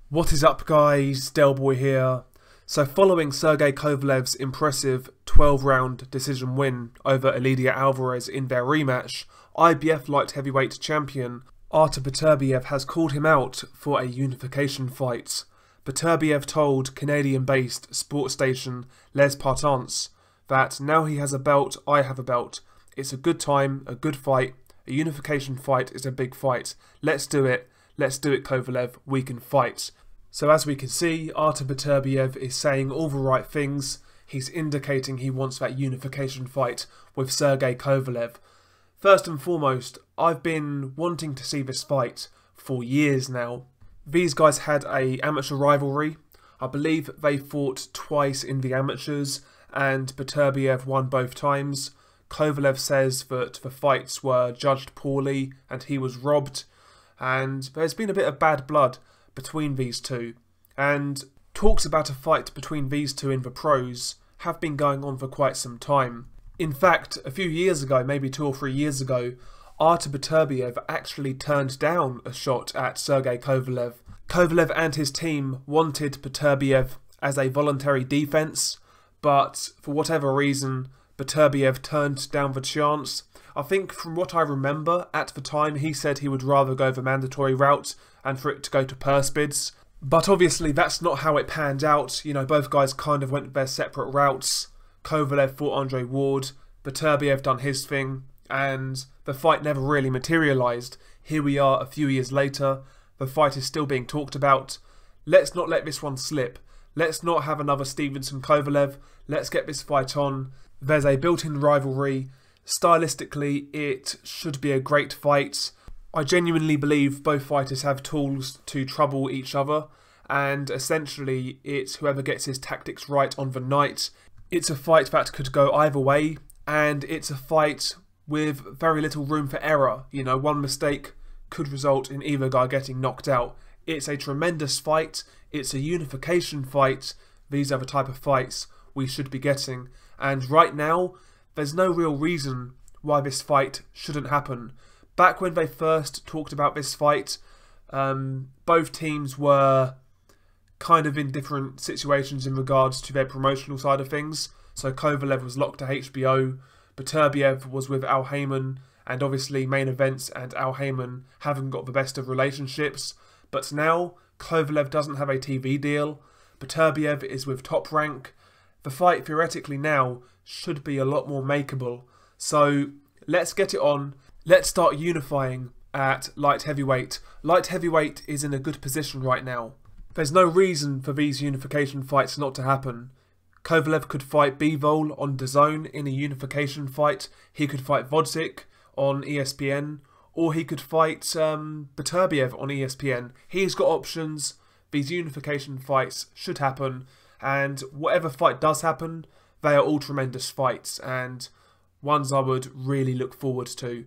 What is up, guys? Delboy here. So following Sergey Kovalev's impressive 12-round decision win over Elidia Alvarez in their rematch, IBF light heavyweight champion Artur Beterbiev has called him out for a unification fight. Beterbiev told Canadian-based sports station Les Partants that now he has a belt, I have a belt. It's a good time, a good fight. A unification fight is a big fight. Let's do it. Let's do it, Kovalev. We can fight. So as we can see, Artur Beterbiev is saying all the right things. He's indicating he wants that unification fight with Sergey Kovalev. First and foremost, I've been wanting to see this fight for years now. These guys had an amateur rivalry. I believe they fought twice in the amateurs and Beterbiev won both times. Kovalev says that the fights were judged poorly and he was robbed. And there's been a bit of bad blood between these two, and talks about a fight between these two in the pros have been going on for quite some time. In fact, a few years ago, maybe 2 or 3 years ago, Artur Beterbiev actually turned down a shot at Sergey Kovalev. Kovalev and his team wanted Beterbiev as a voluntary defence, but for whatever reason, Beterbiev turned down the chance. I think from what I remember, at the time he said he would rather go the mandatory route and for it to go to purse bids. But obviously that's not how it panned out. You know, both guys kind of went their separate routes. Kovalev fought Andre Ward, Beterbiev done his thing, and the fight never really materialised. Here we are a few years later, the fight is still being talked about. Let's not let this one slip. Let's not have another Stevenson-Kovalev. Let's get this fight on. There's a built-in rivalry. Stylistically, it should be a great fight. I genuinely believe both fighters have tools to trouble each other, and essentially it's whoever gets his tactics right on the night. It's a fight that could go either way, and it's a fight with very little room for error. You know, one mistake could result in either guy getting knocked out. It's a tremendous fight. It's a unification fight. These are the type of fights we should be getting, and right now there's no real reason why this fight shouldn't happen. Back when they first talked about this fight, both teams were kind of in different situations in regards to their promotional side of things. So Kovalev was locked to HBO, Beterbiev was with Al Haymon, and obviously Main Events and Al Haymon haven't got the best of relationships. But now Kovalev doesn't have a TV deal, Beterbiev is with Top Rank. The fight theoretically now should be a lot more makeable. So let's get it on. Let's start unifying at light heavyweight. Light heavyweight is in a good position right now. There's no reason for these unification fights not to happen. Kovalev could fight Bivol on DAZN in a unification fight. He could fight Vodzik on ESPN. Or he could fight Beterbiev on ESPN. He's got options. These unification fights should happen. And whatever fight does happen, they are all tremendous fights and ones I would really look forward to.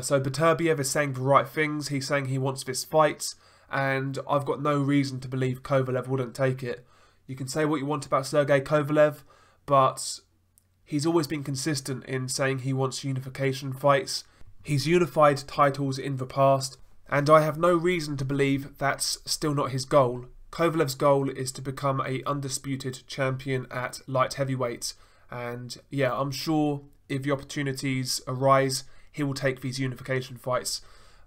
So Beterbiev is saying the right things. He's saying he wants this fight, and I've got no reason to believe Kovalev wouldn't take it. You can say what you want about Sergey Kovalev, but he's always been consistent in saying he wants unification fights. He's unified titles in the past, and I have no reason to believe that's still not his goal. Kovalev's goal is to become an undisputed champion at light heavyweight, and yeah, I'm sure if the opportunities arise, he will take these unification fights.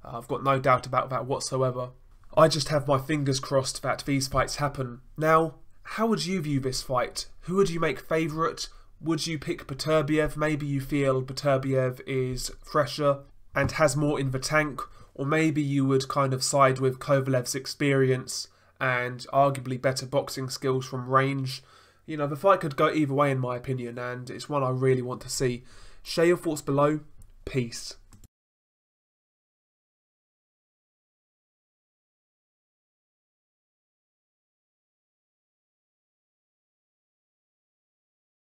I've got no doubt about that whatsoever. I just have my fingers crossed that these fights happen. Now, how would you view this fight? Who would you make favourite? Would you pick Beterbiev? Maybe you feel Beterbiev is fresher and has more in the tank, or maybe you would kind of side with Kovalev's experience and arguably better boxing skills from range. You know, the fight could go either way in my opinion, and it's one I really want to see. Share your thoughts below. Peace.